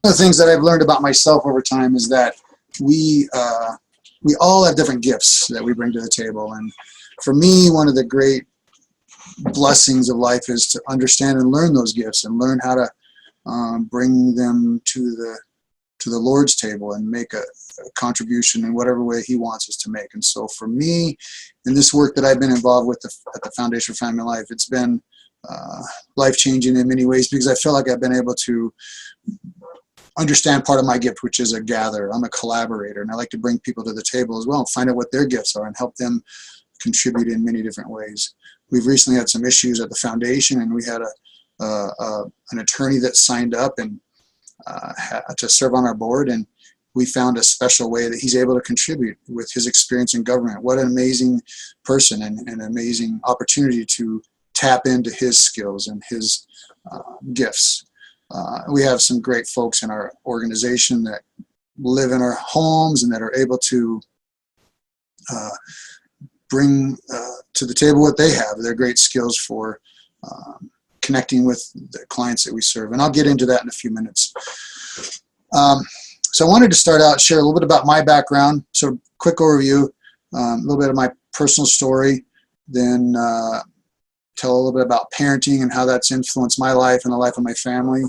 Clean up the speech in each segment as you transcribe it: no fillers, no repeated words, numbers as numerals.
of the things that I've learned about myself over time is that we all have different gifts that we bring to the table. And for me, one of the great blessings of life is to understand and learn those gifts and learn how to bring them to the Lord's table and make a contribution in whatever way He wants us to make. And so for me, in this work that I've been involved with at the Foundation for Family Life, it's been life-changing in many ways, because I feel like I've been able to understand part of my gift, which is a gatherer. I'm a collaborator, and I like to bring people to the table as well and find out what their gifts are and help them contribute in many different ways. We've recently had some issues at the foundation, and we had an attorney that signed up and to serve on our board, and we found a special way that he's able to contribute with his experience in government. What an amazing person, and an amazing opportunity to tap into his skills and his gifts. We have some great folks in our organization that live in our homes and that are able to bring to the table what they have, their great skills for connecting with the clients that we serve. And I'll get into that in a few minutes. So I wanted to start out, share a little bit about my background. So quick overview, a little bit of my personal story, then tell a little bit about parenting and how that's influenced my life and the life of my family,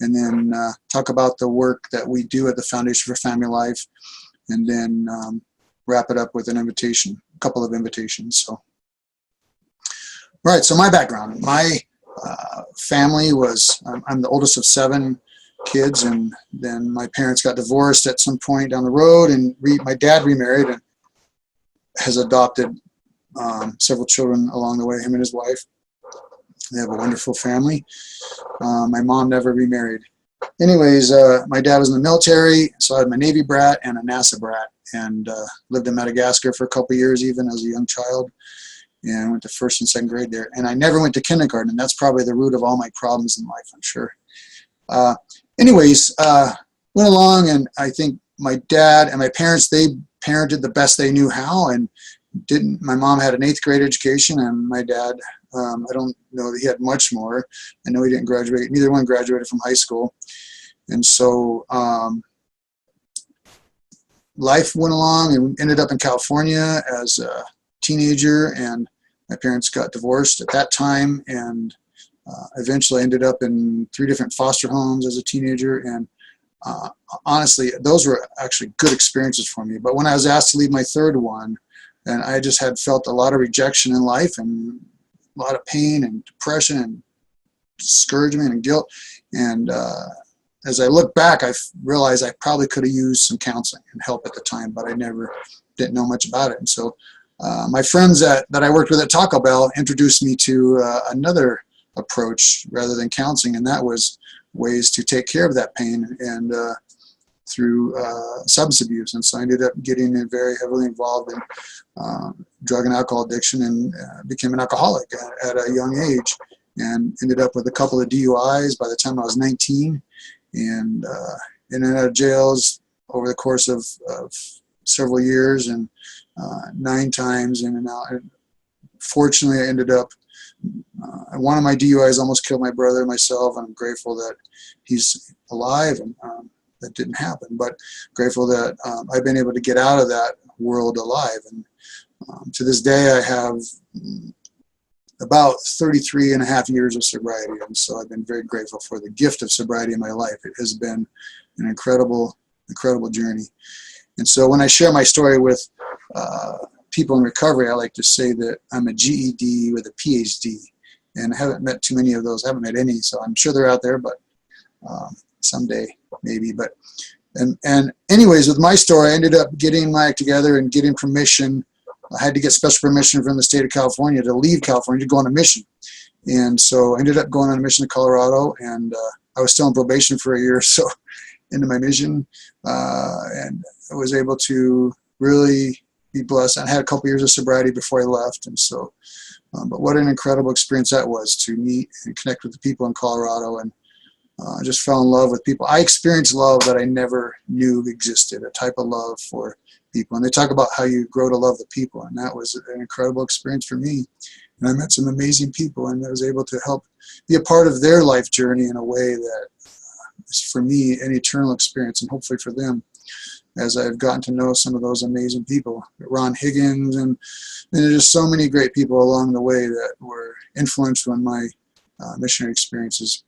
and then talk about the work that we do at the Foundation for Family Life, and then wrap it up with an invitation, a couple of invitations. So, all right, so my background. My family was, I'm the oldest of 7 kids, and then my parents got divorced at some point down the road, and my dad remarried and has adopted several children along the way, him and his wife. They have a wonderful family. My mom never remarried. Anyways, my dad was in the military, so I had my Navy brat and a NASA brat, and lived in Madagascar for a couple of years even as a young child, and went to 1st and 2nd grade there. And I never went to kindergarten, and that's probably the root of all my problems in life, I'm sure. Anyways, went along, and I think my dad and my parents, they parented the best they knew how, and my mom had an 8th grade education, and my dad, I don't know that he had much more. I know he didn't graduate. Neither one graduated from high school. And so life went along, and ended up in California as a teenager, and my parents got divorced at that time, and eventually ended up in 3 different foster homes as a teenager. And honestly, those were actually good experiences for me. But when I was asked to leave my 3rd one, and I just had felt a lot of rejection in life, and a lot of pain and depression and discouragement and guilt. And as I look back, I realized I probably could have used some counseling and help at the time, but I didn't know much about it. And so my friends that I worked with at Taco Bell introduced me to another approach rather than counseling, and that was ways to take care of that pain, and through substance abuse. And so I ended up getting very heavily involved in drug and alcohol addiction, and became an alcoholic at a young age, and ended up with a couple of DUIs by the time I was 19, and in and out of jails over the course of several years, and 9 times in and out. And fortunately, I ended up, one of my DUIs almost killed my brother and myself, and I'm grateful that he's alive, and that didn't happen, but grateful that I've been able to get out of that world alive. And to this day, I have about 33 and a half years of sobriety, and so I've been very grateful for the gift of sobriety in my life. It has been an incredible journey. And so when I share my story with people in recovery, I like to say that I'm a GED with a PhD, and I haven't met too many of those. I haven't met any, so I'm sure they're out there, but someday maybe. But and anyways, with my story, I ended up getting my act together and getting permission. I had to get special permission from the state of California to leave California to go on a mission. And so I ended up going on a mission to Colorado, and I was still on probation for a year or so into my mission, and I was able to really be blessed. I had a couple years of sobriety before I left, and so, but what an incredible experience that was, to meet and connect with the people in Colorado, and I just fell in love with people. I experienced love that I never knew existed, a type of love for people. And they talk about how you grow to love the people, and that was an incredible experience for me. And I met some amazing people, and I was able to help be a part of their life journey in a way that for me, an eternal experience, and hopefully for them, as I've gotten to know some of those amazing people, Ron Higgins, and there's just so many great people along the way that were influential in my missionary experiences.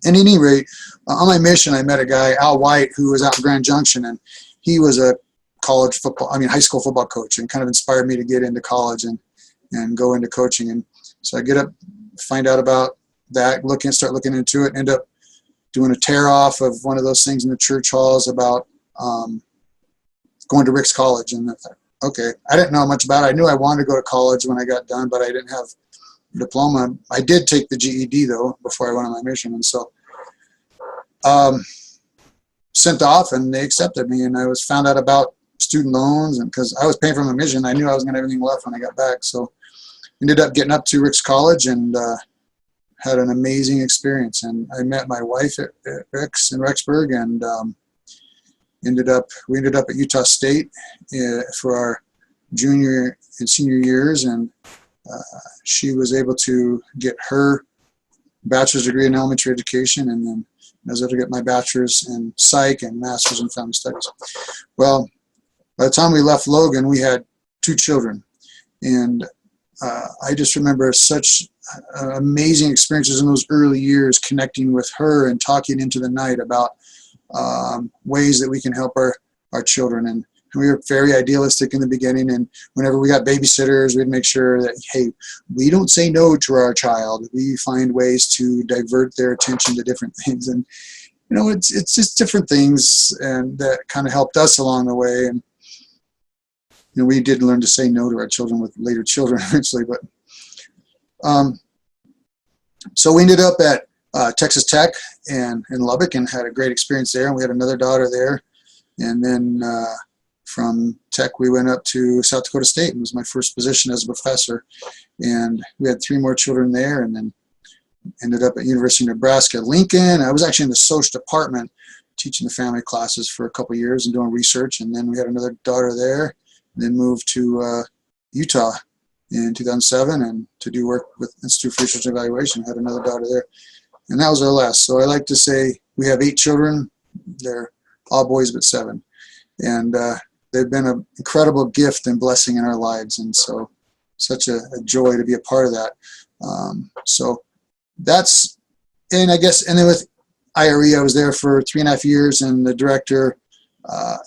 At any rate, on my mission, I met a guy, Al White, who was out in Grand Junction, and he was a high school football coach, and kind of inspired me to get into college and go into coaching. And so I get up, find out about that, start looking into it, end up doing a tear-off of one of those things in the church halls about going to Rick's College. And I thought, okay, I didn't know much about it. I knew I wanted to go to college when I got done, but I didn't have a diploma. I did take the GED, though, before I went on my mission. And so sent off, and they accepted me. And I found out about student loans, and because I was paying for my mission, I knew I was going to have everything left when I got back. So ended up getting up to Rick's College and had an amazing experience. And I met my wife at Rick's in Rexburg, and we ended up at Utah State for our junior and senior years, and she was able to get her bachelor's degree in elementary education, and then I was able to get my bachelor's in psych and master's in family studies. Well, by the time we left Logan, we had 2 children, and I just remember such amazing experiences in those early years, connecting with her and talking into the night about ways that we can help our children. And we were very idealistic in the beginning, and whenever we got babysitters, we'd make sure that, hey, we don't say no to our child. We find ways to divert their attention to different things. And it's just different things, and that kind of helped us along the way. And we did learn to say no to our children with later children eventually. But so we ended up at Texas Tech and in Lubbock, and had a great experience there. And we had another daughter there. And then from Tech, we went up to South Dakota State, and it was my first position as a professor. And we had 3 more children there, and then ended up at University of Nebraska-Lincoln. I was actually in the social department teaching the family classes for a couple of years and doing research. And then we had another daughter there, and then moved to Utah in 2007 and to do work with Institute for Research and Evaluation. Had another daughter there. And that was our last. So I like to say we have 8 children. They're all boys but 7. And they've been an incredible gift and blessing in our lives. And so such a joy to be a part of that. So that's, and I guess, and then with IRE, I was there for 3.5 years, and the director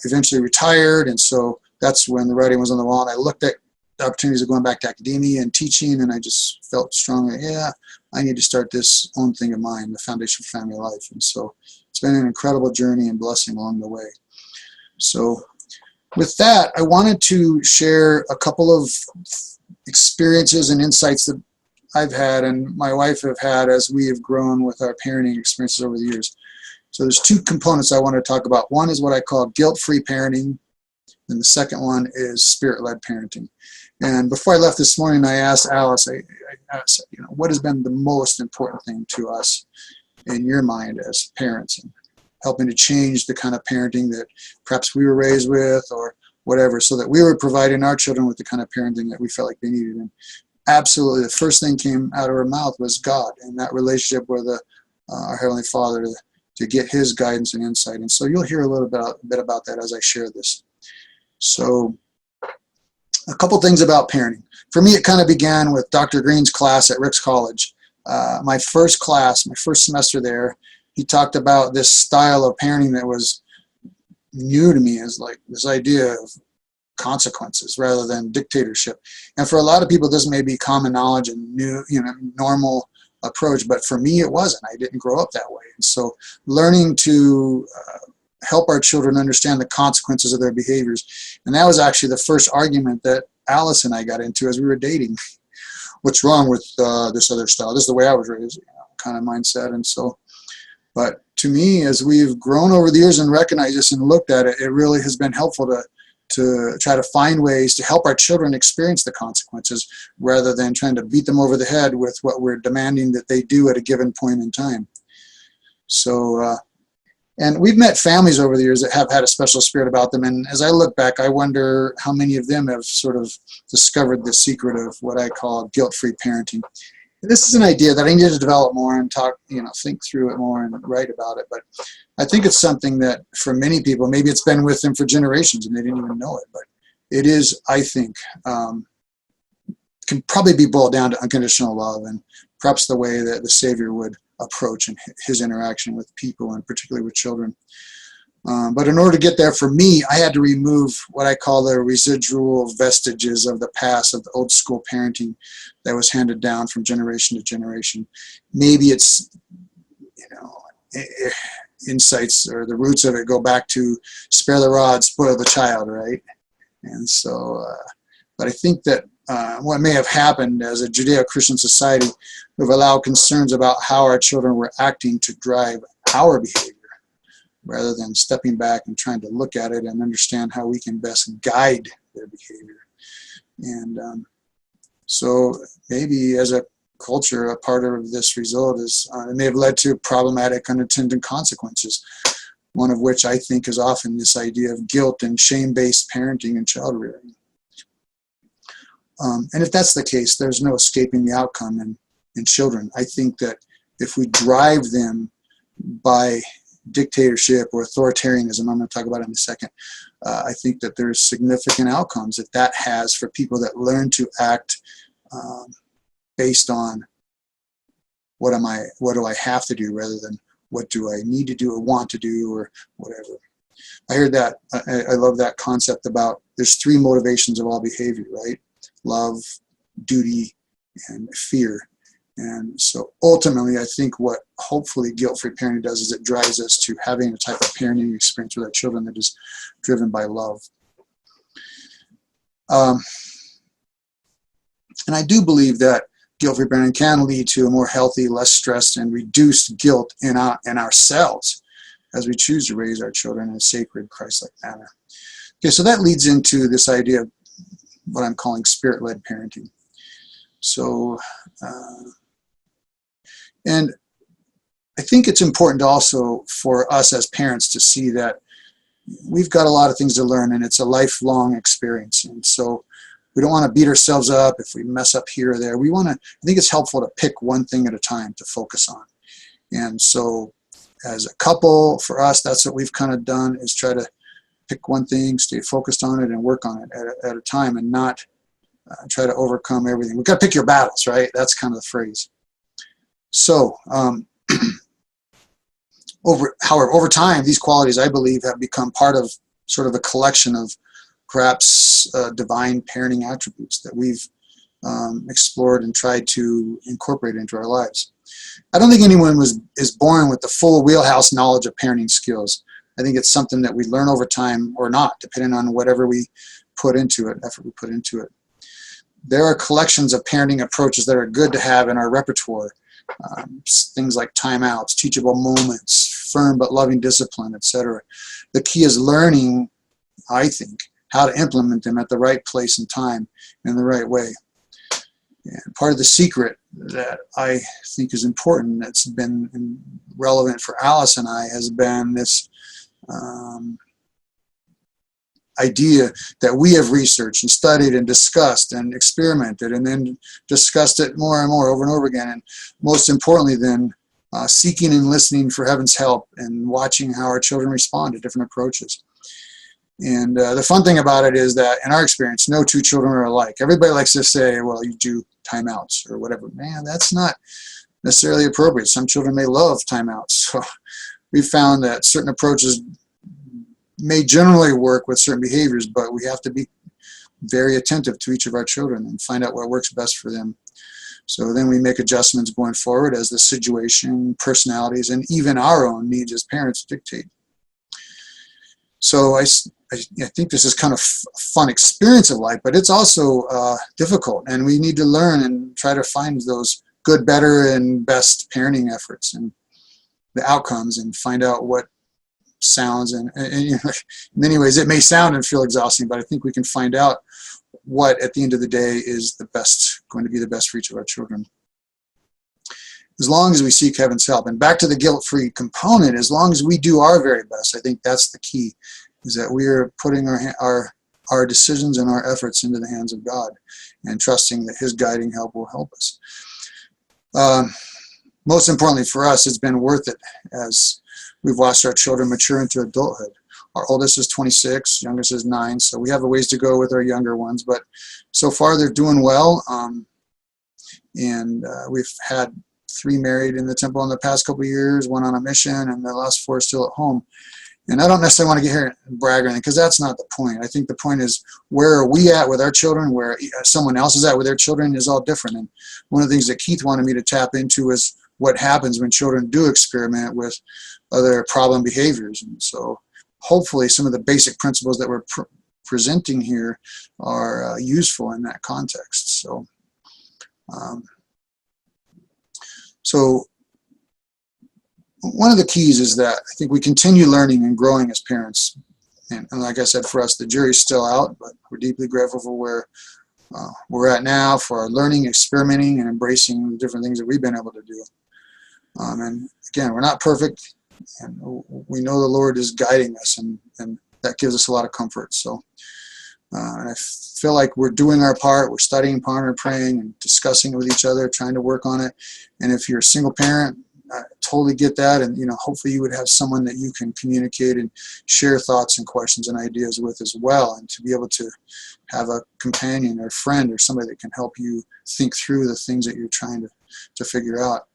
eventually retired. And so that's when the writing was on the wall. And I looked at the opportunities of going back to academia and teaching, and I just felt strongly, yeah, I need to start this own thing of mine, the Foundation for Family Life. And so it's been an incredible journey and blessing along the way. So with that, I wanted to share a couple of experiences and insights that I've had and my wife have had as we have grown with our parenting experiences over the years. So there's 2 components I want to talk about. One is what I call guilt-free parenting, and the second one is spirit-led parenting. And before I left this morning, I asked Alice, I asked, what has been the most important thing to us in your mind as parents, and helping to change the kind of parenting that perhaps we were raised with or whatever, so that we were providing our children with the kind of parenting that we felt like they needed. And absolutely, the first thing came out of her mouth was God and that relationship with our Heavenly Father to get His guidance and insight. And so you'll hear a little bit about that as I share this. So a couple things about parenting. For me, it kind of began with Dr. Green's class at Rick's College. My first class, my first semester there, he talked about this style of parenting that was new to me, as like this idea of consequences rather than dictatorship. And for a lot of people, this may be common knowledge and new, normal approach, but for me, it wasn't. I didn't grow up that way. And so learning to help our children understand the consequences of their behaviors. And that was actually the first argument that Alice and I got into as we were dating. What's wrong with this other style? This is the way I was raised, kind of mindset. And so, but to me, as we've grown over the years and recognized this and looked at it, it really has been helpful to try to find ways to help our children experience the consequences rather than trying to beat them over the head with what we're demanding that they do at a given point in time. So, and we've met families over the years that have had a special spirit about them. And as I look back, I wonder how many of them have sort of discovered the secret of what I call guilt-free parenting. this is an idea that I need to develop more and talk, think through it more and write about it. But I think it's something that for many people, maybe it's been with them for generations and they didn't even know it. But it is, I think, can probably be boiled down to unconditional love, and perhaps the way that the Savior would approach in his interaction with people, and particularly with children. But in order to get there, for me, I had to remove what I call the residual vestiges of the past, of the old school parenting that was handed down from generation to generation. Maybe it's, insights or the roots of it go back to spare the rod, spoil the child, right? And so, but I think that what may have happened as a Judeo-Christian society, we've allowed concerns about how our children were acting to drive our behavior, rather than stepping back and trying to look at it and understand how we can best guide their behavior. And so maybe as a culture, a part of this result is it may have led to problematic unintended consequences, one of which I think is often this idea of guilt and shame-based parenting and child rearing. And if that's the case, there's no escaping the outcome in children. I think that if we drive them by dictatorship or authoritarianism, I'm going to talk about it in a second, I think that there's significant outcomes that has for people that learn to act based on what do I have to do, rather than what do I need to do or want to do or whatever. I heard that. I love that concept about there's three motivations of all behavior, right? Love, duty, and fear. And so ultimately, I think what hopefully guilt-free parenting does is it drives us to having a type of parenting experience with our children that is driven by love. And I do believe that guilt-free parenting can lead to a more healthy, less stressed, and reduced guilt in ourselves as we choose to raise our children in a sacred, Christ-like manner. Okay, so that leads into this idea of what I'm calling spirit-led parenting. So, and I think it's important also for us as parents to see that we've got a lot of things to learn, and it's a lifelong experience. And so we don't want to beat ourselves up if we mess up here or there. I think it's helpful to pick one thing at a time to focus on. And so as a couple, for us, that's what we've kind of done, is try to pick one thing, stay focused on it, and work on it at a time, and not try to overcome everything. We've got to pick your battles, right? That's kind of the phrase. So, however, over time, these qualities, I believe, have become part of sort of a collection of perhaps divine parenting attributes that we've explored and tried to incorporate into our lives. I don't think anyone is born with the full wheelhouse knowledge of parenting skills. I think it's something that we learn over time or not, depending on whatever we put into it, effort we put into it. There are collections of parenting approaches that are good to have in our repertoire. Things like timeouts, teachable moments, firm but loving discipline, etc. The key is learning, I think, how to implement them at the right place and time in the right way. And part of the secret that I think is important, that's been relevant for Alice and I, has been this idea that we have researched and studied and discussed and experimented, and then discussed it more and more over and over again. And most importantly, then seeking and listening for heaven's help and watching how our children respond to different approaches. And the fun thing about it is that in our experience, no two children are alike. Everybody likes to say, well, you do timeouts or whatever. Man, that's not necessarily appropriate. Some children may love timeouts. So we found that certain approaches may generally work with certain behaviors, but we have to be very attentive to each of our children and find out what works best for them. So then we make adjustments going forward as the situation, personalities, and even our own needs as parents dictate. So I think this is kind of a fun experience of life, but it's also difficult, and we need to learn and try to find those good, better, and best parenting efforts and the outcomes, and find out what sounds and you know, in many ways it may sound and feel exhausting, but I think we can find out what at the end of the day is going to be the best for each of our children, as long as we seek heaven's help. And back to the guilt-free component, as long as we do our very best, I think that's the key, is that we are putting our decisions and our efforts into the hands of God and trusting that his guiding help will help us. Most importantly for us, it's been worth it as we've watched our children mature into adulthood. Our oldest is 26, youngest is 9, so we have a ways to go with our younger ones, but so far they're doing well. We've had 3 married in the temple in the past couple of years, 1 on a mission, and the last 4 still at home. And I don't necessarily want to get here and brag or anything, because that's not the point. I think the point is, where are we at with our children, where someone else is at with their children is all different. And one of the things that Keith wanted me to tap into is what happens when children do experiment with other problem behaviors. And so hopefully some of the basic principles that we're presenting here are useful in that context. So one of the keys is that I think we continue learning and growing as parents. And like I said, for us, the jury's still out, but we're deeply grateful for where we're at now, for our learning, experimenting, and embracing the different things that we've been able to do. And again, we're not perfect, and we know the Lord is guiding us, and that gives us a lot of comfort. So, and I feel like we're doing our part. We're studying, pondering, praying, and discussing it with each other, trying to work on it. And if you're a single parent, I totally get that, and hopefully you would have someone that you can communicate and share thoughts and questions and ideas with as well, and to be able to have a companion or friend or somebody that can help you think through the things that you're trying to figure out.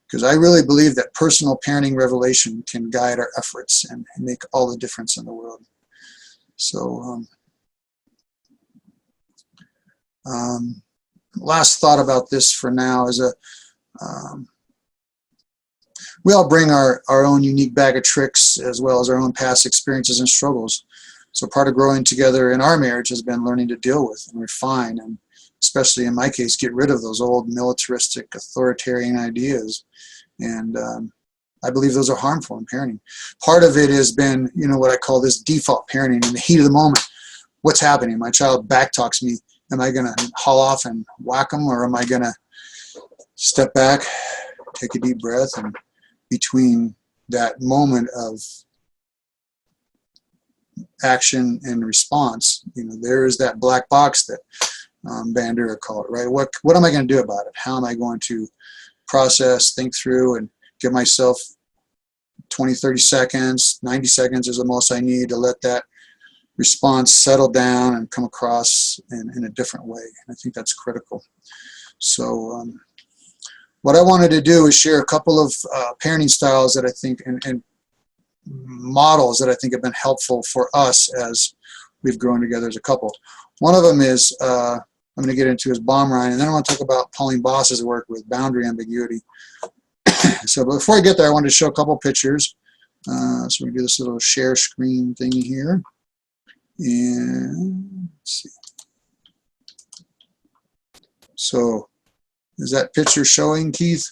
Because I really believe that personal parenting revelation can guide our efforts and make all the difference in the world. So last thought about this for now is we all bring our own unique bag of tricks, as well as our own past experiences and struggles. So part of growing together in our marriage has been learning to deal with and refine, and especially in my case, get rid of those old militaristic, authoritarian ideas. And I believe those are harmful in parenting. Part of it has been, what I call this default parenting in the heat of the moment. What's happening? My child backtalks me. Am I going to haul off and whack them, or am I going to step back, take a deep breath, and between that moment of action and response, there is that black box that Bandura called it, right? What am I going to do about it? How am I going to process, think through, and give myself 20, 30 seconds, 90 seconds is the most I need to let that response settle down and come across in a different way. And I think that's critical. So what I wanted to do is share a couple of parenting styles that I think and models that I think have been helpful for us as we've grown together as a couple. One of them is I'm going to get into his bomb Ryan, and then I want to talk about Pauline Boss's work with boundary ambiguity. So before I get there, I wanted to show a couple pictures. So we do this little share screen thing here. And let's see. So is that picture showing, Keith?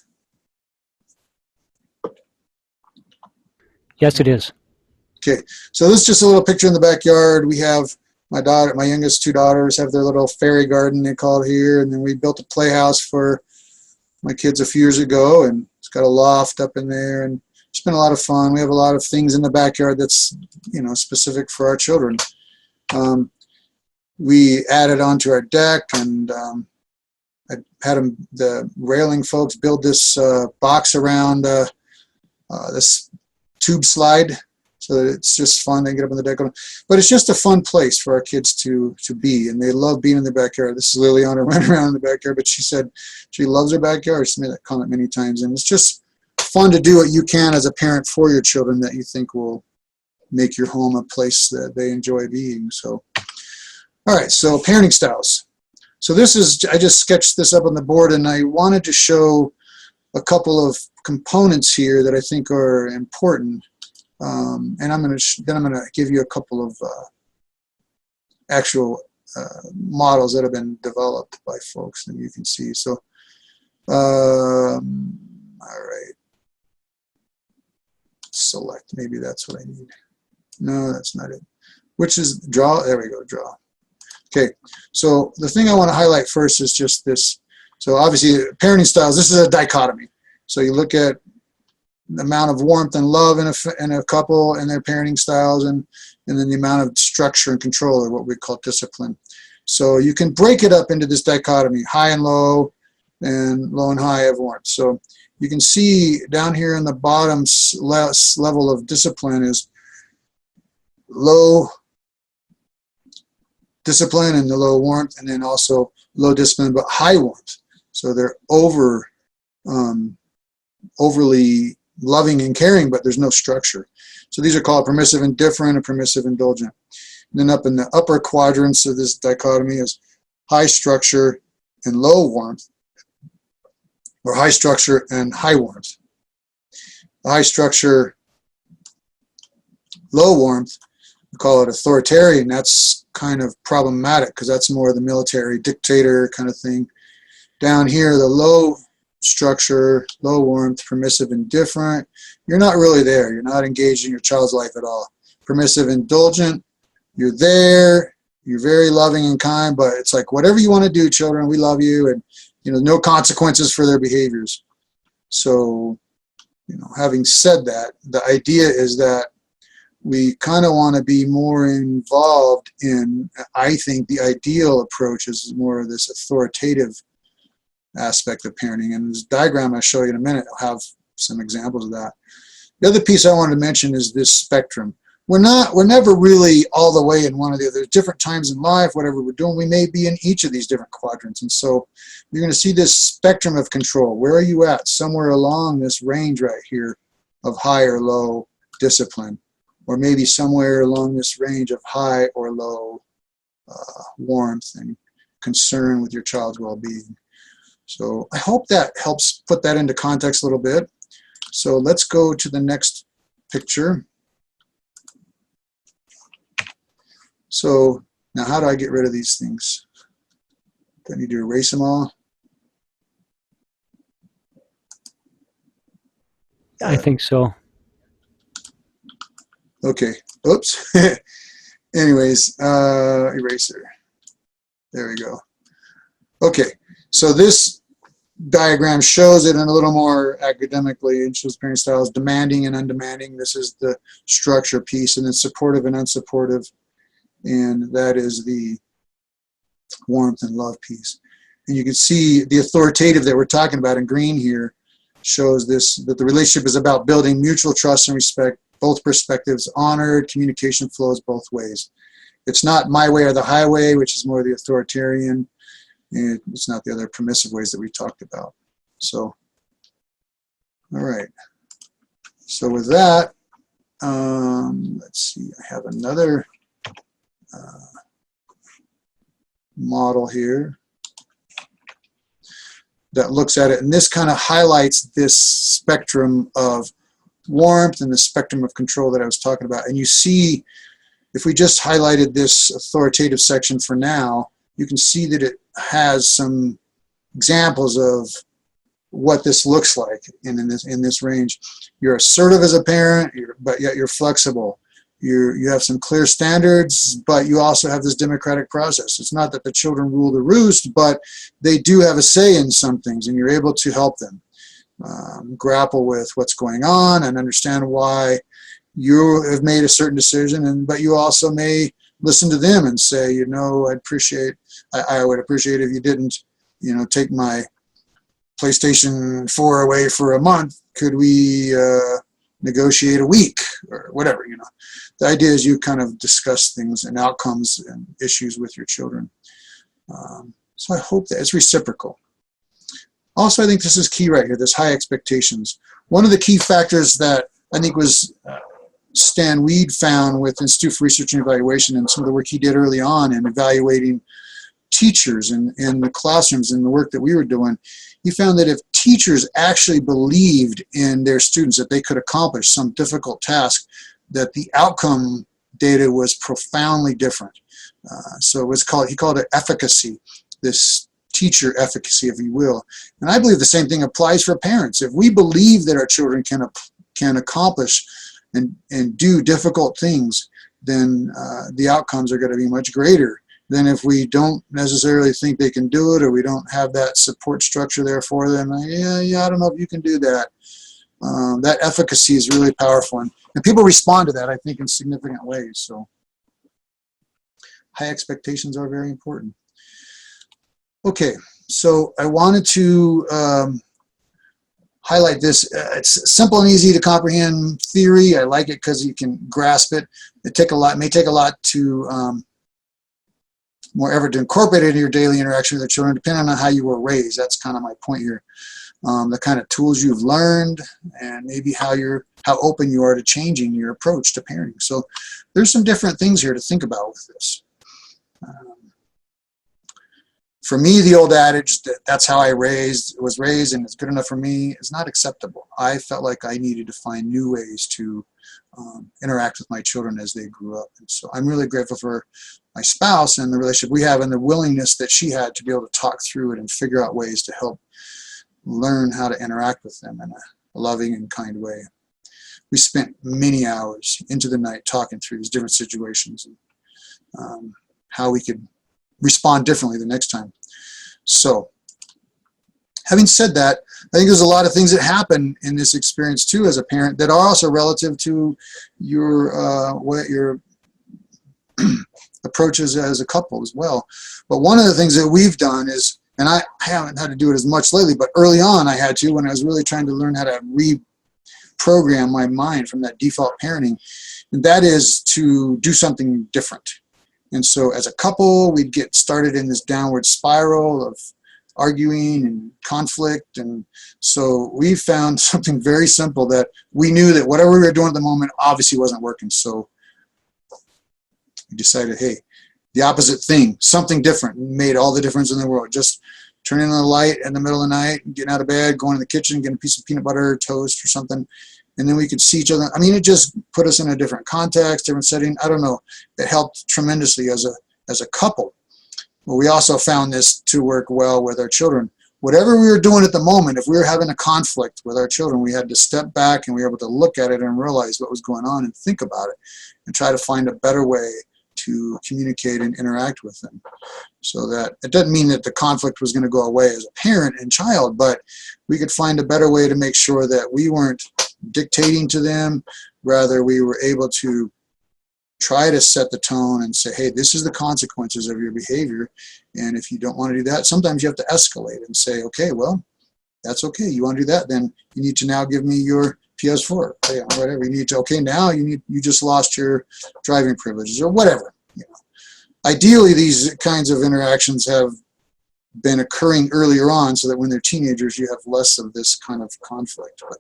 Yes, it is. Okay, so this is just a little picture in the backyard. We have my youngest 2 daughters have their little fairy garden, they call it here, and then we built a playhouse for my kids a few years ago, and it's got a loft up in there, and it's been a lot of fun. We have a lot of things in the backyard that's specific for our children. We added onto our deck, and I had the railing folks build this box around this tube slide, so that it's just fun. They get up on the deck, but it's just a fun place for our kids to be, and they love being in the backyard. This is Liliana running around in the backyard, but she said she loves her backyard. She made that comment many times, and it's just fun to do what you can as a parent for your children that you think will make your home a place that they enjoy being. So, all right, so parenting styles. So this is, I just sketched this up on the board, and I wanted to show a couple of components here that I think are important. And I'm going to give you a couple of actual models that have been developed by folks that you can see. So, all right, select. Maybe that's what I need. No, that's not it. Which is draw. There we go. Draw. Okay. So the thing I want to highlight first is just this. So obviously, parenting styles. This is a dichotomy. So you look at the amount of warmth and love in a couple and their parenting styles, and then the amount of structure and control, or what we call discipline. So you can break it up into this dichotomy, high and low, and low and high of warmth. So you can see down here in the bottom level of discipline is low discipline and the low warmth, and then also low discipline but high warmth. So they're overly loving and caring, but there's no structure. So these are called permissive indifferent and permissive indulgent. And then up in the upper quadrants of this dichotomy is high structure and low warmth, or high structure and high warmth. The high structure, low warmth, we call it authoritarian. That's kind of problematic because that's more the military dictator kind of thing. Down here, the low structure, low warmth, permissive indifferent, you're not really there. You're not engaged in your child's life at all. Permissive indulgent, you're there, you're very loving and kind, but it's like, whatever you want to do, children, we love you, and no consequences for their behaviors. So, having said that, the idea is that we kind of want to be more involved in, I think the ideal approach is more of this authoritative aspect of parenting. And this diagram I'll show you in a minute, I'll have some examples of that. The other piece I wanted to mention is this spectrum. We're never really all the way in one of the other. There's different times in life, whatever we're doing, we may be in each of these different quadrants. And so you're going to see this spectrum of control. Where are you at? Somewhere along this range right here of high or low discipline, or maybe somewhere along this range of high or low warmth and concern with your child's well-being. So I hope that helps put that into context a little bit. So let's go to the next picture. So now how do I get rid of these things? Do I need to erase them all? I think so. Okay. Oops. Anyways, eraser. There we go. Okay. So this diagram shows it in a little more academically. It shows parent styles, demanding and undemanding. This is the structure piece, and then supportive and unsupportive. And that is the warmth and love piece. And you can see the authoritative that we're talking about in green here shows this, that the relationship is about building mutual trust and respect, both perspectives honored, communication flows both ways. It's not my way or the highway, which is more the authoritarian. It's not the other permissive ways that we talked about. So, all right. So with that, let's see, I have another model here that looks at it, and this kind of highlights this spectrum of warmth and the spectrum of control that I was talking about. And you see, if we just highlighted this authoritative section for now, you can see that it has some examples of what this looks like in this range. You're assertive as a parent, but yet you're flexible. You have some clear standards, but you also have this democratic process. It's not that the children rule the roost, but they do have a say in some things, and you're able to help them grapple with what's going on and understand why you have made a certain decision, but you also may listen to them and say, I would appreciate if you didn't, take my PlayStation 4 away for a month. Could we negotiate a week or whatever, The idea is you kind of discuss things and outcomes and issues with your children. So I hope that it's reciprocal. Also, I think this is key right here, this high expectations. One of the key factors that I think was Stan Weed found with Institute for Research and Evaluation and some of the work he did early on in evaluating teachers in the classrooms and the work that we were doing, he found that if teachers actually believed in their students that they could accomplish some difficult task, that the outcome data was profoundly different. So it was he called it efficacy, this teacher efficacy, if you will. And I believe the same thing applies for parents. If we believe that our children can accomplish and do difficult things, then the outcomes are going to be much greater than if we don't necessarily think they can do it, or we don't have that support structure there for them. I don't know if you can do that. That efficacy is really powerful, and people respond to that, I think, in significant ways. So high expectations are very important. Okay, So I wanted to highlight this. It's simple and easy to comprehend theory. I like it because you can grasp it. It may take a lot to more effort to incorporate it into your daily interaction with the children, depending on how you were raised. That's kind of my point here. The kind of tools you've learned, and maybe how open you are to changing your approach to parenting. So there's some different things here to think about with this. For me, the old adage that that's how I was raised and it's good enough for me is not acceptable. I felt like I needed to find new ways to interact with my children as they grew up. And so I'm really grateful for my spouse and the relationship we have and the willingness that she had to be able to talk through it and figure out ways to help learn how to interact with them in a loving and kind way. We spent many hours into the night talking through these different situations and how we could respond differently the next time. So, having said that, I think there's a lot of things that happen in this experience too as a parent that are also relative to your approaches as a couple as well. But one of the things that we've done is, and I haven't had to do it as much lately, but early on I had to when I was really trying to learn how to reprogram my mind from that default parenting, and that is to do something different. And so as a couple, we'd get started in this downward spiral of arguing and conflict. And so we found something very simple, that we knew that whatever we were doing at the moment obviously wasn't working. So we decided, hey, the opposite thing, something different, made all the difference in the world. Just turning on the light in the middle of the night, getting out of bed, going to the kitchen, getting a piece of peanut butter or toast or something. And then we could see each other. I mean, it just put us in a different context, different setting. I don't know. It helped tremendously as a couple. But we also found this to work well with our children. Whatever we were doing at the moment, if we were having a conflict with our children, we had to step back and we were able to look at it and realize what was going on and think about it and try to find a better way to communicate and interact with them. So that it doesn't mean that the conflict was going to go away as a parent and child, but we could find a better way to make sure that we weren't dictating to them. Rather, we were able to try to set the tone and say, hey, this is the consequences of your behavior. And if you don't want to do that, sometimes you have to escalate and say, okay, well, that's okay. You want to do that? Then you need to now give me your PS4, whatever. You need to, okay, now you just lost your driving privileges or whatever. Ideally, these kinds of interactions have been occurring earlier on so that when they're teenagers, you have less of this kind of conflict. But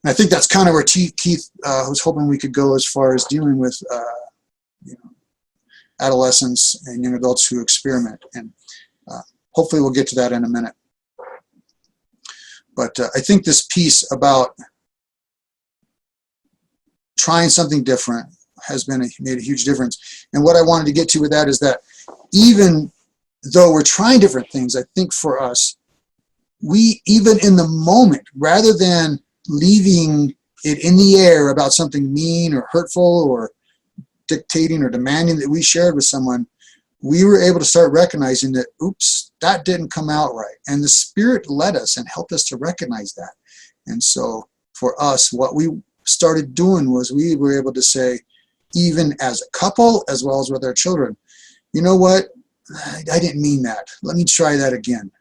I think that's kind of where Keith was hoping we could go as far as dealing with adolescents and young adults who experiment. And hopefully we'll get to that in a minute. But I think this piece about trying something different has made a huge difference. And what I wanted to get to with that is that even though we're trying different things, I think for us, we, even in the moment, rather than leaving it in the air about something mean or hurtful or dictating or demanding that we shared with someone, we were able to start recognizing that, oops, that didn't come out right. And the Spirit led us and helped us to recognize that. And so for us, what we started doing was we were able to say, even as a couple, as well as with our children, you know what? I didn't mean that. Let me try that again.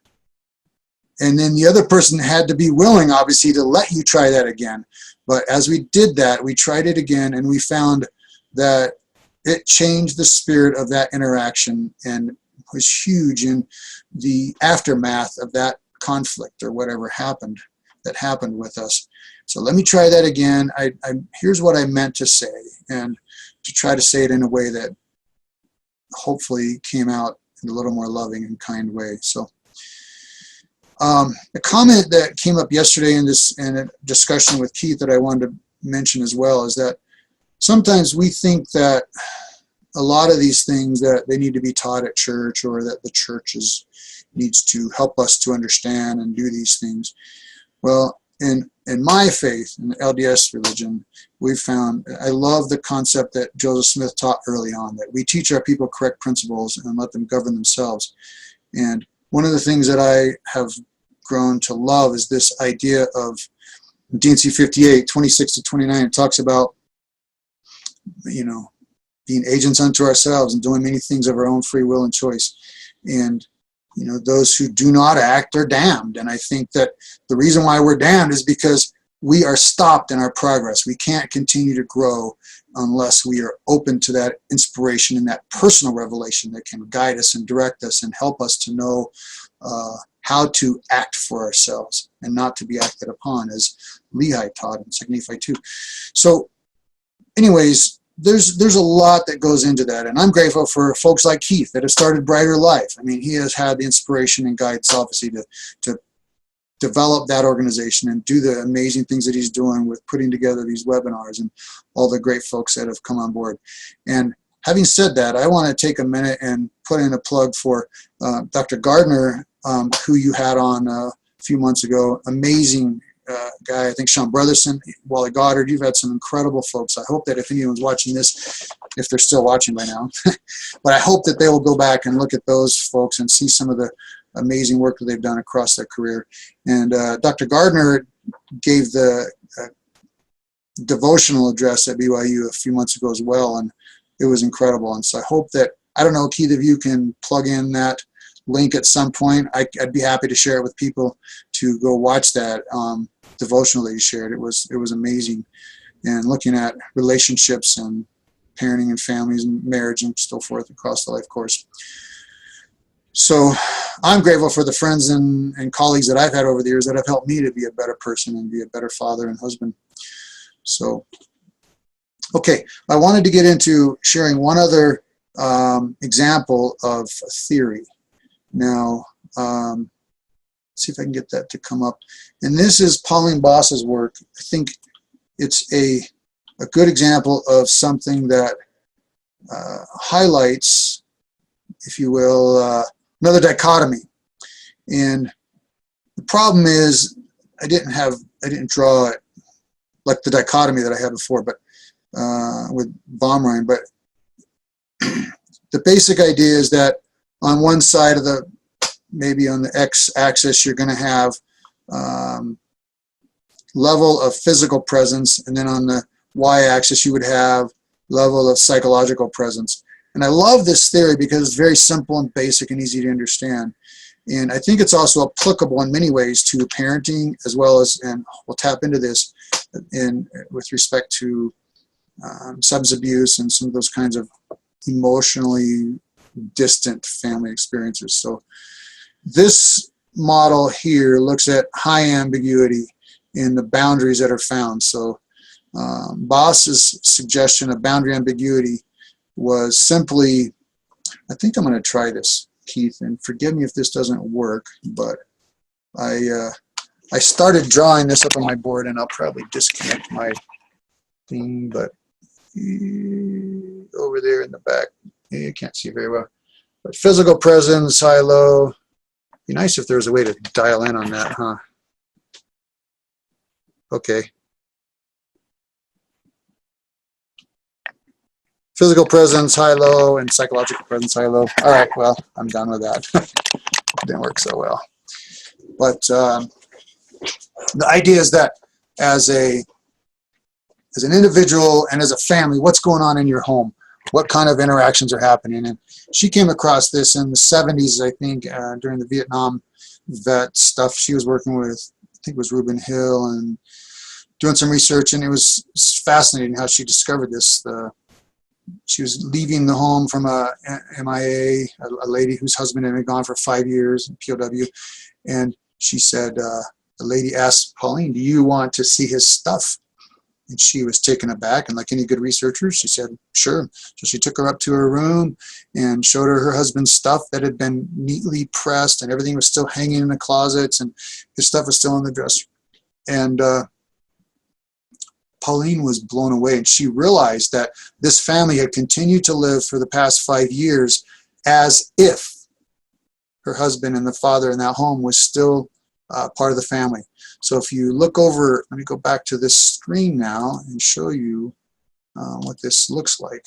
And then the other person had to be willing, obviously, to let you try that again. But as we did that, we tried it again, and we found that it changed the spirit of that interaction and was huge in the aftermath of that conflict or whatever happened with us. So let me try that again. Here's what I meant to say, and to try to say it in a way that hopefully came out in a little more loving and kind way. So a comment that came up yesterday in a discussion with Keith that I wanted to mention as well is that sometimes we think that a lot of these things that they need to be taught at church, or that the church needs to help us to understand and do these things. Well, in my faith, in the LDS religion, we've found, I love the concept that Joseph Smith taught early on, that we teach our people correct principles and let them govern themselves. And one of the things that I have grown to love is this idea of D&C 58, 26 to 29. It talks about, being agents unto ourselves and doing many things of our own free will and choice. And You know, those who do not act are damned. And I think that the reason why we're damned is because we are stopped in our progress. We can't continue to grow unless we are open to that inspiration and that personal revelation that can guide us and direct us and help us to know how to act for ourselves and not to be acted upon, as Lehi taught in 2 Nephi 2. So anyways, there's a lot that goes into that, and I'm grateful for folks like Keith that have started Brighter Life. I mean, he has had the inspiration and guidance, obviously, to develop that organization and do the amazing things that he's doing with putting together these webinars and all the great folks that have come on board. And having said that, I want to take a minute and put in a plug for Dr. Gardner, who you had on a few months ago. Amazing guy. I think Sean Brotherson, Wally Goddard. You've had some incredible folks. I hope that if anyone's watching this, if they're still watching by now, but I hope that they will go back and look at those folks and see some of the amazing work that they've done across their career. And Dr. Gardner gave the devotional address at BYU a few months ago as well, and it was incredible. And so I hope that, I don't know, Keith, if you can plug in that link at some point, I'd be happy to share it with people to go watch that devotional that you shared. It was amazing, and looking at relationships and parenting and families and marriage and so forth across the life course. So I'm grateful for the friends and colleagues that I've had over the years that have helped me to be a better person and be a better father and husband. So, okay, I wanted to get into sharing one other example of a theory. Now, see if I can get that to come up. And this is Pauline Boss's work. I think it's a good example of something that highlights, if you will, another dichotomy. And the problem is I didn't draw it like the dichotomy that I had before, but with Baumrein. But the basic idea is that on one side of maybe on the x-axis, you're going to have level of physical presence, and then on the y-axis, you would have level of psychological presence. And I love this theory because it's very simple and basic and easy to understand. And I think it's also applicable in many ways to parenting, as well as, and we'll tap into this with respect to substance abuse and some of those kinds of emotionally distant family experiences. So this model here looks at high ambiguity in the boundaries that are found. So Boss's suggestion of boundary ambiguity was simply, I think I'm going to try this, Keith, and forgive me if this doesn't work, but I started drawing this up on my board, and I'll probably disconnect my thing, but over there in the back, you can't see very well. But physical presence, high-low. Be nice if there was a way to dial in on that, huh? Okay. Physical presence, high-low, and psychological presence, high-low. All right, well, I'm done with that. Didn't work so well. But the idea is that as an individual and as a family, what's going on in your home? What kind of interactions are happening? And she came across this in the 70s, I think, during the Vietnam vet stuff. She was working with, I think it was Reuben Hill, and doing some research, and it was fascinating how she discovered this. She was leaving the home from a MIA, a lady whose husband had been gone for 5 years, POW, and she said, the lady asked Pauline, "Do you want to see his stuff?" And she was taken aback, and like any good researcher, she said, "Sure." So she took her up to her room and showed her husband's stuff that had been neatly pressed, and everything was still hanging in the closets, and his stuff was still in the dresser. And Pauline was blown away, and she realized that this family had continued to live for the past 5 years as if her husband and the father in that home was still part of the family. So if you look over, let me go back to this screen now and show you what this looks like.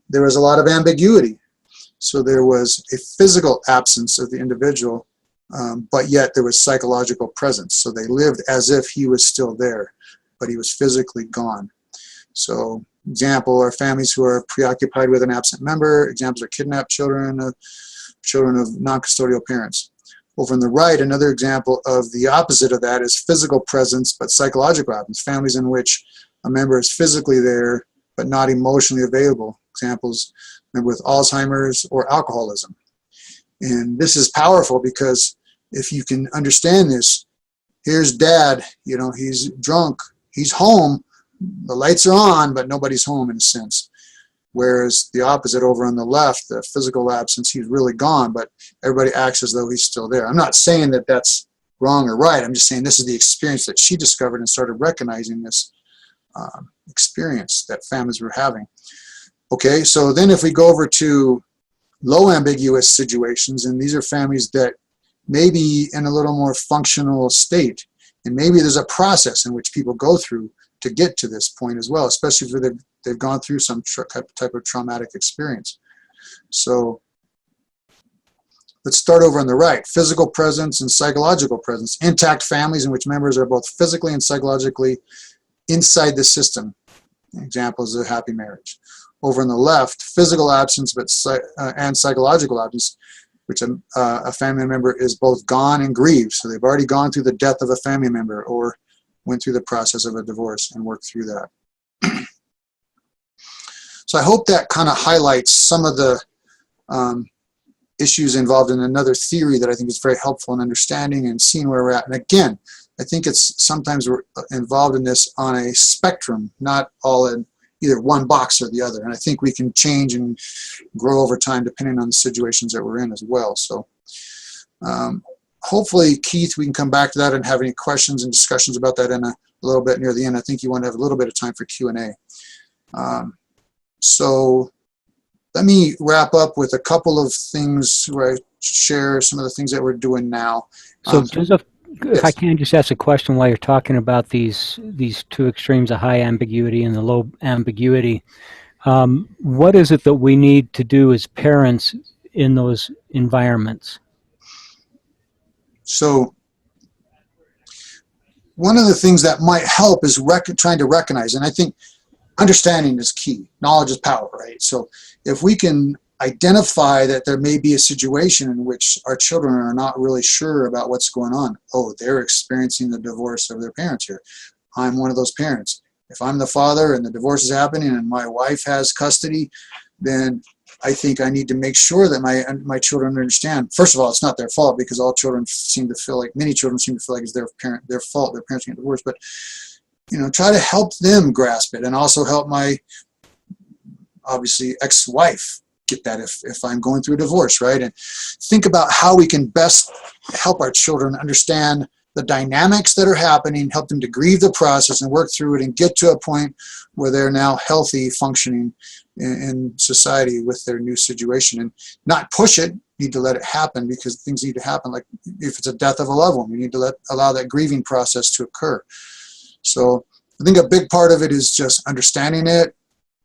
There was a lot of ambiguity. So there was a physical absence of the individual, but yet there was psychological presence. So they lived as if he was still there, but he was physically gone. So example are families who are preoccupied with an absent member. Examples are kidnapped children, children of non-custodial parents. Over on the right, another example of the opposite of that is physical presence but psychological absence, families in which a member is physically there but not emotionally available. Examples, member with Alzheimer's or alcoholism. And this is powerful because if you can understand this, here's dad, he's drunk, he's home, the lights are on, but nobody's home in a sense. Whereas the opposite over on the left, the physical absence, he's really gone, but everybody acts as though he's still there. I'm not saying that that's wrong or right. I'm just saying this is the experience that she discovered and started recognizing this experience that families were having. Okay, so then if we go over to low ambiguous situations, and these are families that may be in a little more functional state, and maybe there's a process in which people go through to get to this point as well, especially if they've gone through some type of traumatic experience. So let's start over on the right. Physical presence and psychological presence. Intact families in which members are both physically and psychologically inside the system. Examples of happy marriage. Over on the left, physical absence and psychological absence, which a family member is both gone and grieved. So they've already gone through the death of a family member or went through the process of a divorce and worked through that. So I hope that kind of highlights some of the issues involved in another theory that I think is very helpful in understanding and seeing where we're at. And again, I think it's sometimes we're involved in this on a spectrum, not all in either one box or the other. And I think we can change and grow over time depending on the situations that we're in as well. So hopefully, Keith, we can come back to that and have any questions and discussions about that in a little bit near the end. I think you want to have a little bit of time for Q&A. So let me wrap up with a couple of things where I share some of the things that we're doing now. So Joseph, if I can just ask a question while you're talking about these two extremes, the high ambiguity and the low ambiguity. What is it that we need to do as parents in those environments? So one of the things that might help is trying to recognize, and I think understanding is key. Knowledge is power, right? So if we can identify that there may be a situation in which our children are not really sure about what's going on. Oh, they're experiencing the divorce of their parents here. I'm one of those parents. If I'm the father and the divorce is happening and my wife has custody, then I think I need to make sure that my children understand. First of all, it's not their fault because all children seem to feel like, many children seem to feel like it's their fault, their parents get divorced. But try to help them grasp it, and also help my obviously ex-wife get that if I'm going through a divorce, right? And think about how we can best help our children understand the dynamics that are happening, help them to grieve the process and work through it and get to a point where they're now healthy, functioning in society with their new situation, and not push it. Need to let it happen because things need to happen. Like if it's a death of a loved one, we need to allow that grieving process to occur. So I think a big part of it is just understanding it,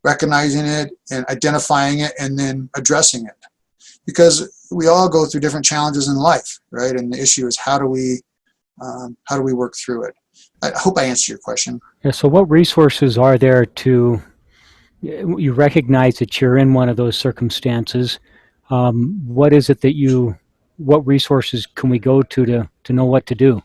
recognizing it, and identifying it, and then addressing it. Because we all go through different challenges in life, right? And the issue is how do we work through it? I hope I answered your question. Yeah, so what resources are there you recognize that you're in one of those circumstances? What is it what resources can we go to know what to do?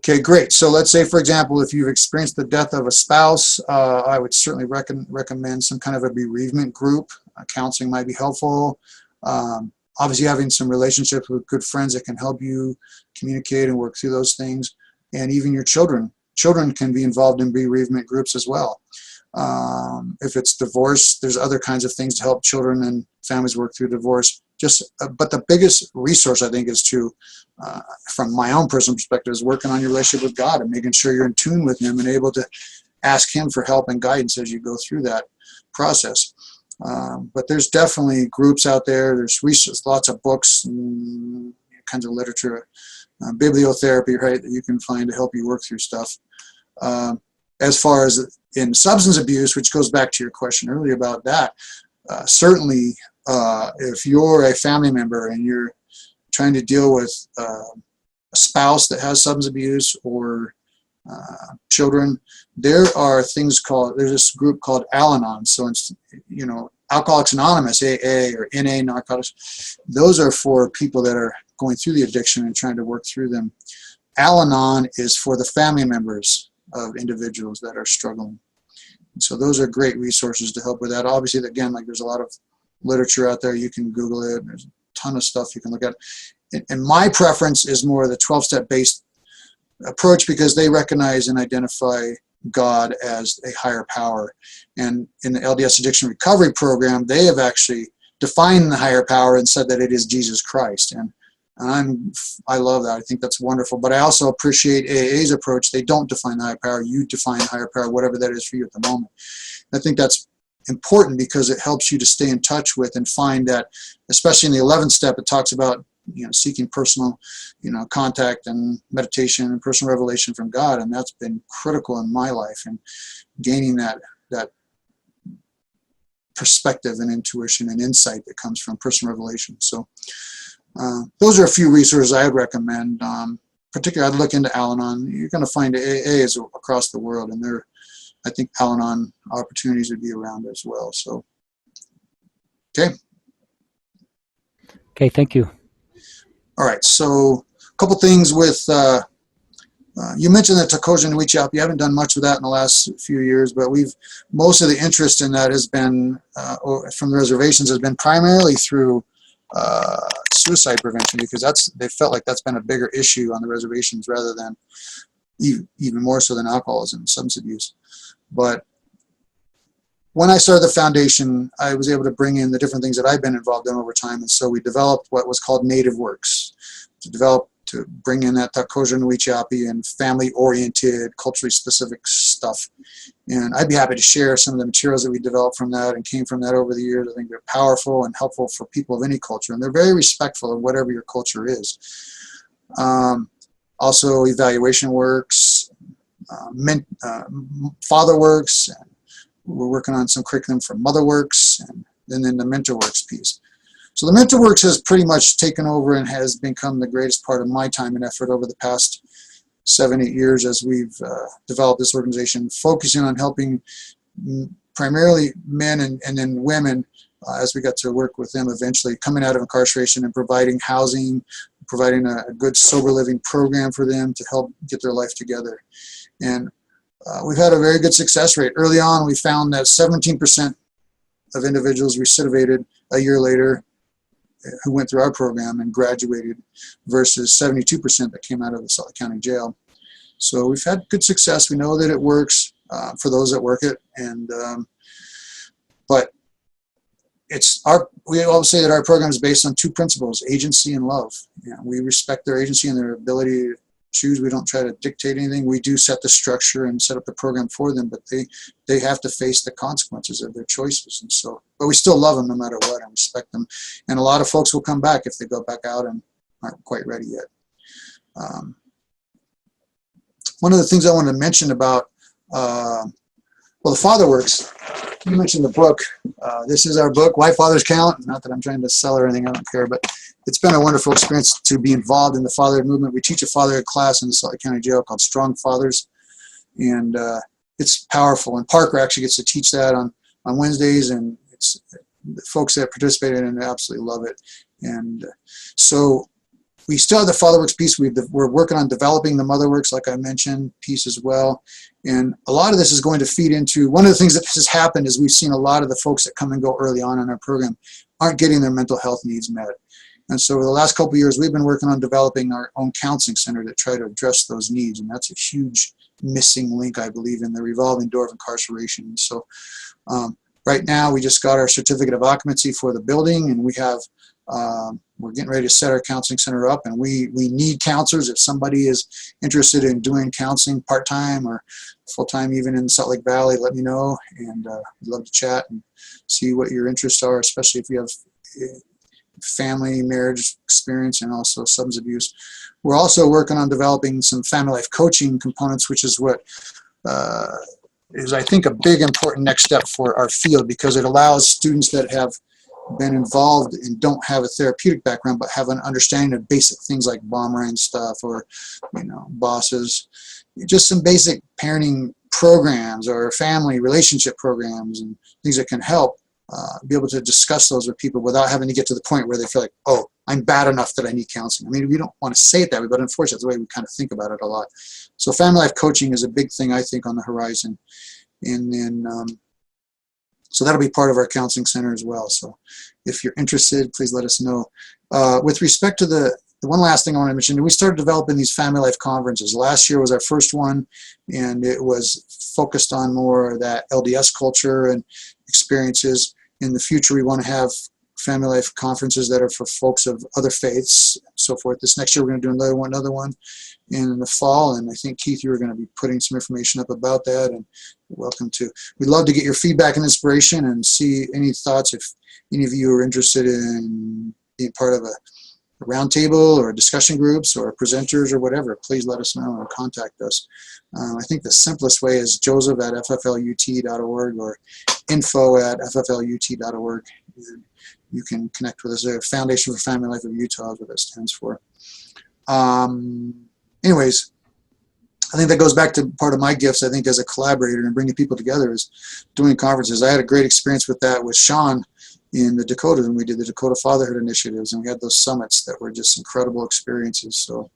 Okay, great. So let's say, for example, if you've experienced the death of a spouse, I would certainly recommend some kind of a bereavement group. Counseling might be helpful. Obviously, having some relationships with good friends that can help you communicate and work through those things. And even your children. Children can be involved in bereavement groups as well. If it's divorce, there's other kinds of things to help children and families work through divorce. But the biggest resource, I think, is from my own personal perspective, is working on your relationship with God and making sure you're in tune with Him and able to ask Him for help and guidance as you go through that process. But there's definitely groups out there. There's research, lots of books, and kinds of literature, bibliotherapy, right, that you can find to help you work through stuff. As far as in substance abuse, which goes back to your question earlier about that, certainly if you're a family member and you're trying to deal with a spouse that has substance abuse, or children. There are things called, there's this group called Al-Anon. So it's, Alcoholics Anonymous, AA or NA, Narcotics, those are for people that are going through the addiction and trying to work through them. Al-Anon is for the family members of individuals that are struggling. And so those are great resources to help with that. Obviously, again, like there's a lot of literature out there. You can Google it. There's a ton of stuff you can look at. And my preference is more the 12-step based approach, because they recognize and identify God as a higher power. And in the LDS Addiction Recovery Program, they have actually defined the higher power and said that it is Jesus Christ. And I love that. I think that's wonderful. But I also appreciate AA's approach. They don't define the higher power. You define the higher power, whatever that is for you at the moment. I think that's important because it helps you to stay in touch with and find that, especially in the 11th step, it talks about seeking personal, contact and meditation and personal revelation from God, and that's been critical in my life and gaining that perspective and intuition and insight that comes from personal revelation. So those are a few resources I would recommend. Particularly, I'd look into Al-Anon. You're going to find AAs across the world, and I think Al-Anon opportunities would be around as well. So, okay. Okay, thank you. All right, so a couple things with, you mentioned the Takojan Wichap. You haven't done much with that in the last few years, but most of the interest in that has been, from the reservations, has been primarily through suicide prevention, because they felt like that's been a bigger issue on the reservations rather than, even more so than alcoholism and substance abuse. But when I started the foundation, I was able to bring in the different things that I've been involved in over time. And so we developed what was called Native Works, to bring in that Takojan Wichapi and family-oriented, culturally specific stuff. And I'd be happy to share some of the materials that we developed from that and came from that over the years. I think they're powerful and helpful for people of any culture, and they're very respectful of whatever your culture is. Also, evaluation works, father works, and we're working on some curriculum for Mother Works, and then the Mentor Works piece. So the Mentor Works has pretty much taken over and has become the greatest part of my time and effort over the past 7-8 years as we've developed this organization, focusing on helping primarily men and then women as we got to work with them eventually coming out of incarceration and providing housing, providing a good sober living program for them to help get their life together. And we've had a very good success rate. Early on, we found that 17% of individuals recidivated a year later who went through our program and graduated versus 72% that came out of the Salt Lake County Jail. So we've had good success. We know that it works for those that work it. And but we always say that our program is based on 2 principles: agency and love. We respect their agency and their ability to choose. We don't try to dictate anything. We do set the structure and set up the program for them, but they have to face the consequences of their choices. And so, but we still love them no matter what and respect them. And a lot of folks will come back if they go back out and aren't quite ready yet. One of the things I wanted to mention about, the Father Works, you mentioned the book. This is our book, Why Fathers Count. Not that I'm trying to sell or anything, I don't care, but it's been a wonderful experience to be involved in the fatherhood movement. We teach a fatherhood class in the Salt Lake County Jail called Strong Fathers, and it's powerful. And Parker actually gets to teach that on Wednesdays, and it's the folks that participate in it absolutely love it. And so we still have the Father Works piece. We're working on developing the Mother Works, like I mentioned, piece as well. And a lot of this is going to feed into, one of the things that has happened is we've seen a lot of the folks that come and go early on in our program aren't getting their mental health needs met. And so over the last couple of years, we've been working on developing our own counseling center to try to address those needs. And that's a huge missing link, I believe, in the revolving door of incarceration. And so right now, we just got our certificate of occupancy for the building, and we have, we're getting ready to set our counseling center up, and we need counselors. If somebody is interested in doing counseling part-time or full-time, even in the Salt Lake Valley, let me know, and we'd love to chat and see what your interests are, especially if you have family, marriage experience, and also substance abuse. We're also working on developing some family life coaching components, which is what is, I think, a big important next step for our field, because it allows students that have been involved and don't have a therapeutic background but have an understanding of basic things like bomb range stuff, or bosses, just some basic parenting programs or family relationship programs and things that can help be able to discuss those with people without having to get to the point where they feel like, oh, I'm bad enough that I need counseling. I mean, we don't want to say it that way, but unfortunately that's the way we kind of think about it a lot. So family life coaching is a big thing, I think, on the horizon. And then so that'll be part of our counseling center as well. So if you're interested, please let us know. With respect to the one last thing I want to mention, we started developing these family life conferences. Last year was our first one, and it was focused on more of that LDS culture and experiences. In the future, we want to have family life conferences that are for folks of other faiths, so forth. This next year, we're going to do another one in the fall, and I think, Keith, you were going to be putting some information up about that, and you're welcome to. We'd love to get your feedback and inspiration and see any thoughts if any of you are interested in being part of a roundtable or discussion groups or presenters or whatever. Please let us know and contact us. I think the simplest way is joseph@fflut.org or info@fflut.org. You can connect with us there. Foundation for Family Life of Utah is what that stands for. Anyways, I think that goes back to part of my gifts, I think, as a collaborator and bringing people together is doing conferences. I had a great experience with that with Sean in the Dakotas when we did the Dakota Fatherhood Initiatives, and we had those summits that were just incredible experiences. So,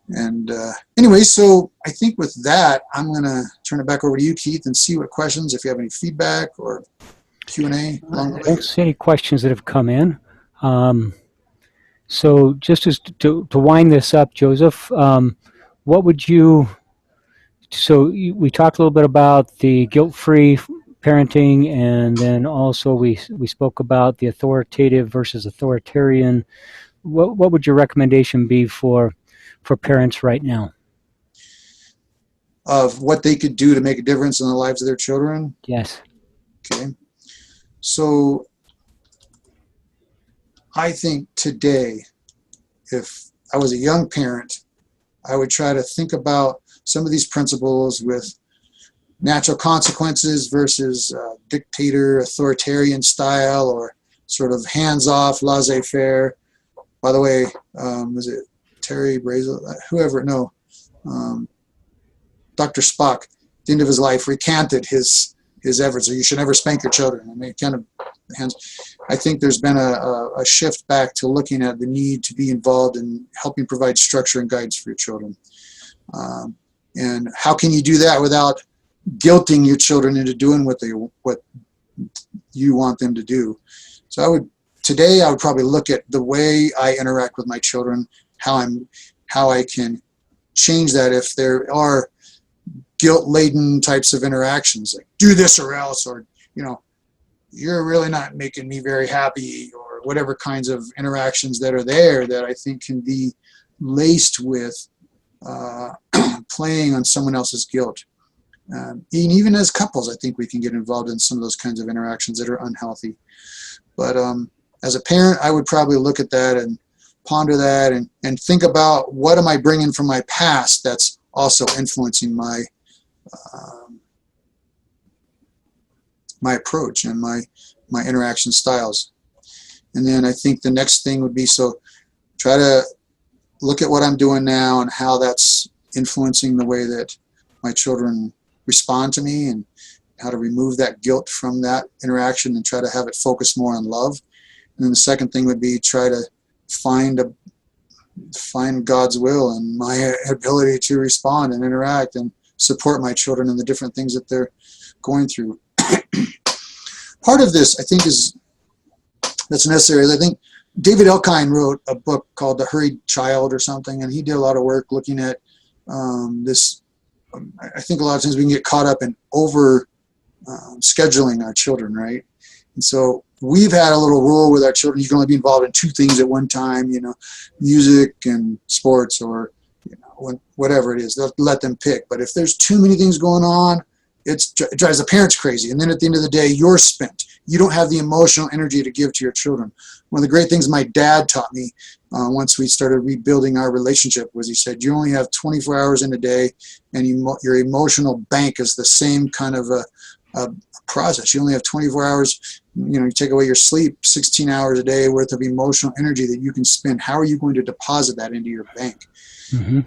and anyway, so I think with that, I'm going to turn it back over to you, Keith, and see what questions, if you have any feedback or Q&A along the way. I don't see any questions that have come in. So just as to wind this up, Joseph, what would you, we talked a little bit about the guilt-free parenting, and then also we spoke about the authoritative versus authoritarian. What would your recommendation be for parents right now? Of what they could do to make a difference in the lives of their children? Yes. Okay. So I think today, if I was a young parent, I would try to think about some of these principles with natural consequences versus dictator, authoritarian style, or sort of hands-off, laissez-faire. By the way, was it Terry Brazel? Whoever, no. Dr. Spock, at the end of his life, recanted his efforts. So you should never spank your children. I mean, kind of hands. I think there's been a shift back to looking at the need to be involved in helping provide structure and guidance for your children. And how can you do that without guilting your children into doing what you want them to do? So today I would probably look at the way I interact with my children, how I can change that if there are guilt-laden types of interactions, like do this or else, or you're really not making me very happy, or whatever kinds of interactions that are there that I think can be laced with playing on someone else's guilt. And even as couples, I think we can get involved in some of those kinds of interactions that are unhealthy. But as a parent, I would probably look at that and ponder that and think about, what am I bringing from my past that's also influencing my approach and my interaction styles. And then I think the next thing would be, so try to look at what I'm doing now and how that's influencing the way that my children respond to me, and how to remove that guilt from that interaction and try to have it focus more on love. And then the second thing would be try to find God's will and my ability to respond and interact and support my children in the different things that they're going through. Part of this, I think, that's necessary. I think David Elkind wrote a book called The Hurried Child or something, and he did a lot of work looking at this. I think a lot of times we can get caught up in over scheduling our children, right? And so we've had a little rule with our children: you can only be involved in 2 things at one time, music and sports, or whatever it is. They'll let them pick. But if there's too many things going on, it drives the parents crazy. And then at the end of the day, you're spent. You don't have the emotional energy to give to your children. One of the great things my dad taught me once we started rebuilding our relationship was, he said, you only have 24 hours in a day, and your emotional bank is the same kind of a a process. You only have 24 hours. You take away your sleep, 16 hours a day worth of emotional energy that you can spend. How are you going to deposit that into your bank? Mm-hmm.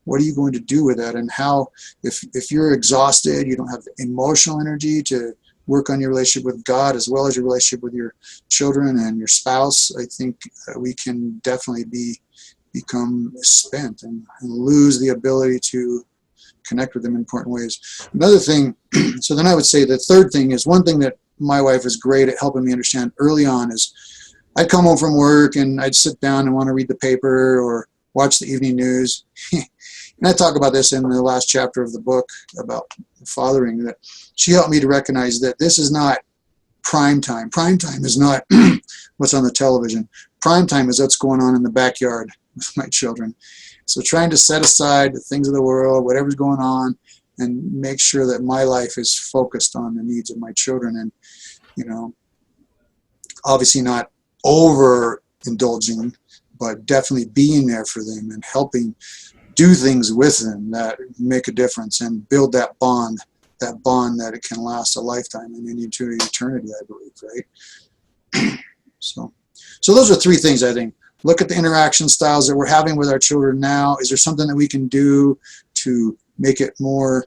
What are you going to do with that? And how, if you're exhausted, you don't have the emotional energy to work on your relationship with God as well as your relationship with your children and your spouse, I think we can definitely become spent and lose the ability to connect with them in important ways. Another thing, so then I would say the third thing is, one thing that my wife is great at helping me understand early on is, I'd come home from work and I'd sit down and want to read the paper or watch the evening news. And I talk about this in the last chapter of the book about fathering, that she helped me to recognize that this is not prime time. Prime time is not what's on the television. Prime time is what's going on in the backyard with my children. So trying to set aside the things of the world, whatever's going on, and make sure that my life is focused on the needs of my children. And, obviously not overindulging, but definitely being there for them and helping do things with them that make a difference and build that bond that it can last a lifetime and into eternity, I believe, right? So those are three things, I think. Look at the interaction styles that we're having with our children now. Is there something that we can do to make it more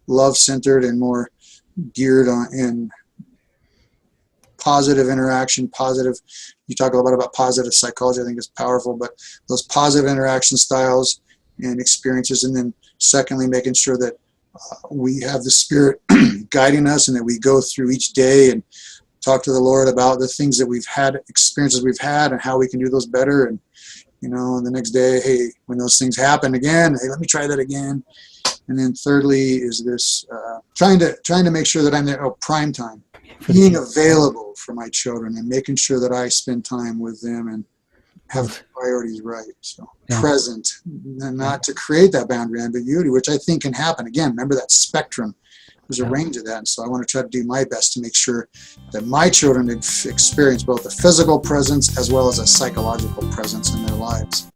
love-centered and more geared on in positive interaction, positive? You talk a lot about positive psychology. I think it's powerful, but those positive interaction styles and experiences. And then secondly, making sure that we have the Spirit guiding us, and that we go through each day and talk to the Lord about the things that we've had, experiences we've had, and how we can do those better. And, the next day, hey, when those things happen again, hey, let me try that again. And then thirdly is this, trying to make sure that I'm there, prime time, being available for my children and making sure that I spend time with them and have priorities right. So present, and not to create that boundary ambiguity, which I think can happen. Again, remember that spectrum. There's a range of that. And so I want to try to do my best to make sure that my children experience both a physical presence as well as a psychological presence in their lives.